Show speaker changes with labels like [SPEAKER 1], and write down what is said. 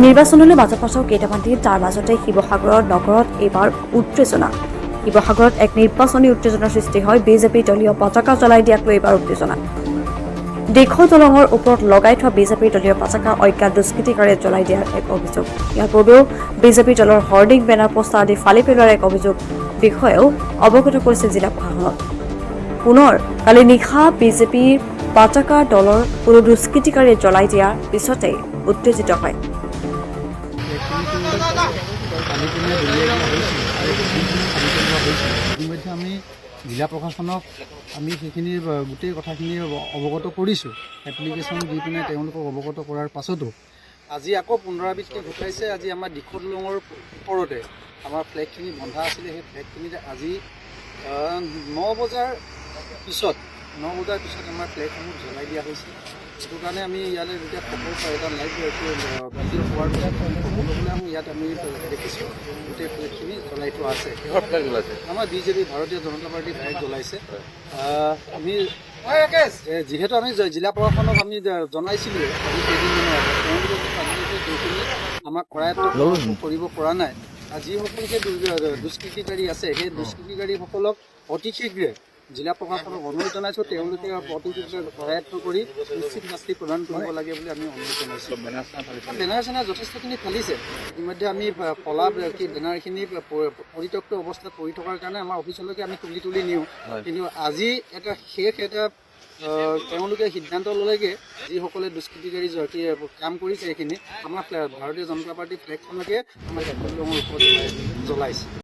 [SPEAKER 1] নিৰ্বাচনলৈ মাজৰ পাছৰ কেইটামান দিন তাৰ মাজতে শিৱসাগৰৰ নগৰত এইবাৰ উত্তেজনা। শিৱসাগৰত এক নিৰ্বাচনী উত্তেজনাৰ সৃষ্টি হয়। বিজেপিৰ দলীয় পতাকা জ্বলাই দিয়াক লৈ এইবাৰ উত্তেজনা। দেশৰ দলঙৰ ওপৰত লগাই থোৱা বিজেপিৰ দলীয় পতাকা অজ্ঞাত দুষ্কৃতিকাৰীয়ে জ্বলাই দিয়াৰ এক অভিযোগ। ইয়াৰ পূৰ্বেও বিজেপিৰ দলৰ হৰ্ডিং, বেনাৰ, পোষ্টাৰ আদি ফালি পেলোৱাৰ এক অভিযোগ বিষয়েও অৱগত কৰিছে জিলা প্ৰশাসনক। পুনৰ কালি নিশা বিজেপিৰ পতাকা দলৰ কোনো দুষ্কৃতিকাৰীয়ে জ্বলাই দিয়াৰ পিছতেই উত্তেজিত হয়।
[SPEAKER 2] ইতিমধ্যে আমি জিলা প্ৰশাসনক আমি সেইখিনি গোটেই কথাখিনি অৱগত কৰিছোঁ। এপ্লিকেশ্যন দি পিনে তেওঁলোকক অৱগত কৰাৰ পাছতো আজি আকৌ পুনৰাবৃত্তি ঘটাইছে। আজি আমাৰ দিখৌ দলঙৰ ওপৰতে আমাৰ ফ্লেগখিনি বন্ধা আছিলে। সেই ফ্লেগখিনিত আজি 9 বজাৰ পিছত আমাৰ ফ্লেগসমূহ জ্বলাই দিয়া হৈছে। সেইটো কাৰণে আমি ইয়ালৈ যেতিয়া খবৰ পাই এটা লাইভ ভিডিঅ' পোৱাৰ পিছত খবৰ ল'বলৈ আহোঁ, ইয়াত আমি দেখিছোঁ গোটেই ফ্লেগখিনি জ্বলাই থোৱা আছে।
[SPEAKER 3] কিহৰ ফ্লেগ জ্বলাইছে?
[SPEAKER 2] আমাৰ বিজেপি ভাৰতীয় জনতা পাৰ্টীৰ ফ্লেগ জ্বলাইছে। আমি যিহেতু আমি জিলা প্ৰশাসনক আমি জনাইছিলোঁ আজি কেইদিনমানৰ আগত, তেওঁলোকে সেইখিনি আমাক কৰায়ত্ব কৰিব পৰা নাই। যিসকল সেই দুষ্কৃতিকাৰী আছে সেই দুষ্কৃতিকাৰীসকলক অতি শীঘ্ৰে জিলা প্ৰশাসনক অনুৰোধ জনাইছোঁ। তেওঁলোকে অতি শীঘ্ৰে কৰায়ত্ব কৰি উচিত শাস্তি প্ৰদান কৰিব লাগে বুলি আমি অনুৰোধ জনাইছোঁ। বেনাৰ চেনাৰ যথেষ্টখিনি ফালিছে। ইতিমধ্যে আমি কলা বেনাৰখিনি পৰিত্যক্ত অৱস্থাত পৰি থকাৰ কাৰণে আমাৰ অফিচলৈকে আমি তুলি নিওঁ। কিন্তু আজি এটা তেওঁলোকে সিদ্ধান্ত ল'লেগৈ, যিসকলে দুষ্কৃতিকাৰী কাম কৰিছে সেইখিনি আমাৰ ভাৰতীয় জনতা পাৰ্টীৰ ফ্লেগখনকে আমাৰ দিখৌ দলঙৰ ওপৰত জ্বলাইছে।